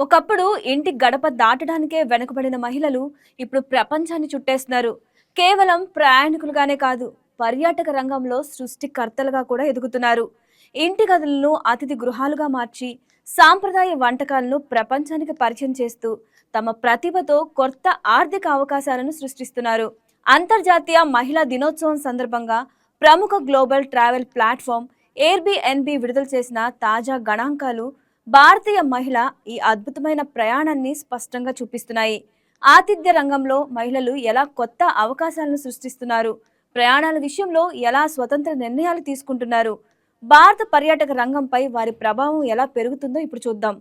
ఒకప్పుడు ఇంటి గడప దాటడానికే వెనుకబడిన మహిళలు ఇప్పుడు ప్రపంచాన్ని చుట్టేస్తున్నారు. కేవలం ప్రయాణికులుగానే కాదు, పర్యాటక రంగంలో సృష్టికర్తలుగా కూడా ఎదుగుతున్నారు. ఇంటి గదులను అతిథి గృహాలుగా మార్చి సాంప్రదాయ వంటకాలను ప్రపంచానికి పరిచయం చేస్తూ తమ ప్రతిభతో కొత్త ఆర్థిక అవకాశాలను సృష్టిస్తున్నారు. అంతర్జాతీయ మహిళా దినోత్సవం సందర్భంగా ప్రముఖ గ్లోబల్ ట్రావెల్ ప్లాట్ఫామ్ ఎయిర్బిఎన్బి విడుదల చేసిన తాజా గణాంకాలు భారతీయ మహిళ ఈ అద్భుతమైన ప్రయాణాన్ని స్పష్టంగా చూపిస్తున్నాయి. ఆతిథ్య రంగంలో మహిళలు ఎలా కొత్త అవకాశాలను సృష్టిస్తున్నారు, ప్రయాణాల విషయంలో ఎలా స్వతంత్ర నిర్ణయాలు తీసుకుంటున్నారు, భారత పర్యాటక రంగంపై వారి ప్రభావం ఎలా పెరుగుతుందో ఇప్పుడు చూద్దాం.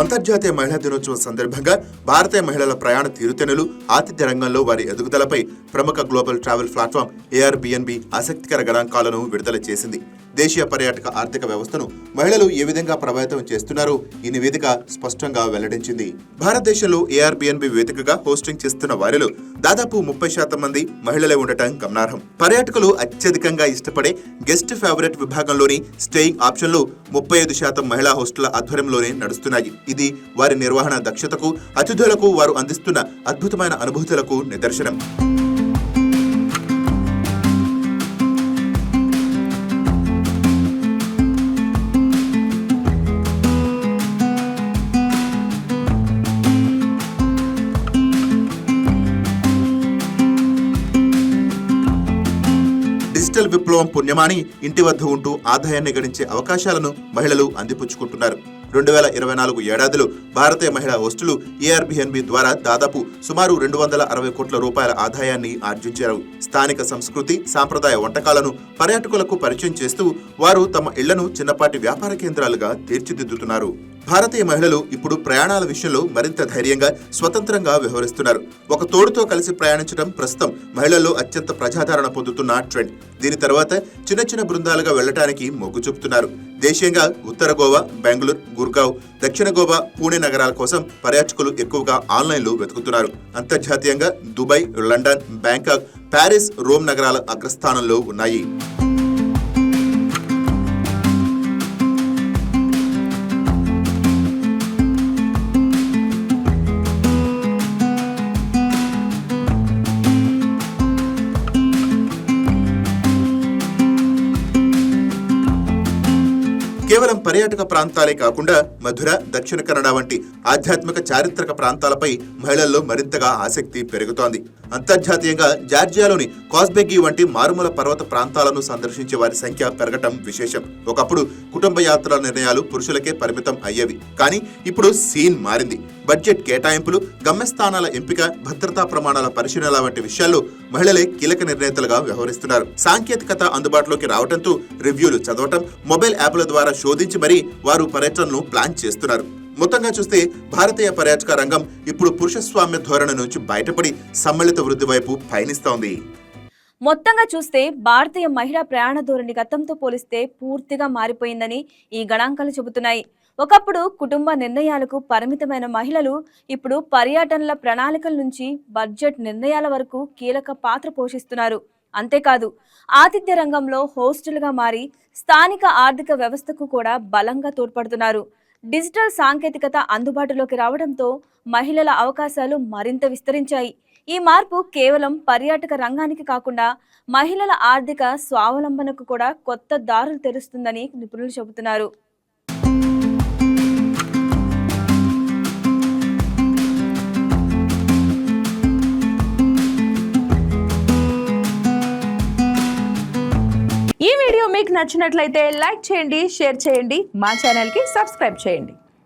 అంతర్జాతీయ మహిళా దినోత్సవం సందర్భంగా భారతీయ మహిళల ప్రయాణ తీరుతెన్నులు, ఆతిథ్య రంగంలో వారి ఎదుగుదలపై ప్రముఖ గ్లోబల్ ట్రావెల్ ప్లాట్ఫామ్ ఎయిర్బిఎన్బి ఆసక్తికర గణాంకాలను విడుదల చేసింది. దేశీయ పర్యాటక ఆర్థిక వ్యవస్థను మహిళలు ఏ విధంగా ప్రభావితం చేస్తున్నారో ఈ నివేదిక స్పష్టంగా వెల్లడించింది. భారతదేశంలో ఎయిర్బిఎన్బి వేదికగా హోస్టింగ్ చేస్తున్న వారిలో దాదాపు 30% మంది మహిళలే ఉండటం గమనార్హం. పర్యాటకులు అత్యధికంగా ఇష్టపడే గెస్ట్ ఫేవరెట్ విభాగంలోని స్టేయింగ్ ఆప్షన్లు 35% మహిళా హోస్టుల ఆధ్వర్యంలోనే నడుస్తున్నాయి. ఇది వారి నిర్వహణ దక్షతకు, అతిథులకు వారు అందిస్తున్న అద్భుతమైన అనుభూతులకు నిదర్శనం. డిజిటల్ విప్లవం పుణ్యమాని ఇంటి వద్ద ఉంటూ ఆదాయాన్ని గడించే అవకాశాలను మహిళలు అందిపుచ్చుకుంటున్నారు. 2024 ఏడాదిలో భారతీయ మహిళా హోస్టులు ఎయిర్బిఎన్బి ద్వారా దాదాపు సుమారు 260 కోట్ల రూపాయల ఆదాయాన్ని ఆర్జించారు. స్థానిక సంస్కృతి, సాంప్రదాయ వంటకాలను పర్యాటకులకు పరిచయం చేస్తూ వారు తమ ఇళ్లను చిన్నపాటి వ్యాపార కేంద్రాలుగా తీర్చిదిద్దుతున్నారు. భారతీయ మహిళలు ఇప్పుడు ప్రయాణాల విషయంలో మరింత ధైర్యంగా, స్వతంత్రంగా వ్యవహరిస్తున్నారు. ఒక తోడుతో కలిసి ప్రయాణించడం ప్రస్తుతం మహిళల్లో అత్యంత ప్రజాదరణ పొందుతున్న ట్రెండ్. దీని తర్వాత చిన్న చిన్న బృందాలుగా వెళ్లడానికి మొగ్గు చూపుతున్నారు. దేశీయంగా ఉత్తర గోవా, బెంగళూరు, గుర్గావ్, దక్షిణ గోవా, పూణే నగరాల కోసం పర్యాటకులు ఎక్కువగా ఆన్లైన్లో వెతుకుతున్నారు. అంతర్జాతీయంగా Dubai, London, Bangkok, Paris, Rome నగరాల అగ్రస్థానంలో ఉన్నాయి. కేవలం పర్యాటక ప్రాంతాలే కాకుండా మధుర, దక్షిణ కన్నడ వంటి ఆధ్యాత్మిక, చారిత్రక ప్రాంతాలపై మహిళల్లో మరింతగా ఆసక్తి పెరుగుతోంది. అంతర్జాతీయంగా జార్జియాలోని కాస్బెగ్గి వంటి మారుమూల పర్వత ప్రాంతాలను సందర్శించే వారి సంఖ్య పెరగటం విశేషం. ఒకప్పుడు కుటుంబ యాత్రల నిర్ణయాలు పురుషులకే పరిమితం అయ్యేవి. కానీ ఇప్పుడు సీన్ మారింది. బడ్జెట్ కేటాయింపులు, గమ్యస్థానాల ఎంపిక, భద్రతా ప్రమాణాల పరిశీలన వంటి విషయాల్లో మహిళలే కీలక నిర్ణేతలుగా వ్యవహరిస్తున్నారు. సాంకేతికత అందుబాటులోకి రావడంతో రివ్యూలు చదవటం, మొబైల్ యాప్ల ద్వారా శోధించి మరీ వారు పర్యటనను ప్లాన్ చేస్తున్నారు. మొత్తంగా చూస్తే భారతీయ పర్యాటక రంగం ఇప్పుడు పురుషస్వామ్య ధోరణి నుంచి బయటపడి సమ్మిళిత వృద్ధి వైపు పయనిస్తోంది. మొత్తంగా చూస్తే భారతీయ మహిళా ప్రయాణ ధోరణి గతంతో పోలిస్తే పూర్తిగా మారిపోయిందని ఈ గణాంకాలు చెబుతున్నాయి. ఒకప్పుడు కుటుంబ నిర్ణయాలకు పరిమితమైన మహిళలు ఇప్పుడు పర్యటనల ప్రణాళికల నుంచి బడ్జెట్ నిర్ణయాల వరకు కీలక పాత్ర పోషిస్తున్నారు. అంతేకాదు, ఆతిథ్య రంగంలో హోస్టులుగా మారి స్థానిక ఆర్థిక వ్యవస్థకు కూడా బలంగా తోడ్పడుతున్నారు. డిజిటల్ సాంకేతికత అందుబాటులోకి రావడంతో మహిళల అవకాశాలు మరింత విస్తరించాయి. ఈ మార్పు కేవలం పర్యాటక రంగానికి కాకుండా మహిళల ఆర్థిక స్వావలంబనకు కూడా కొత్త దారులు తెరుస్తుందని నిపుణులు చెబుతున్నారు. ఈ వీడియో మీకు నచ్చినట్లయితే లైక్ చేయండి, షేర్ చేయండి, మా ఛానల్కి సబ్స్క్రైబ్ చేయండి.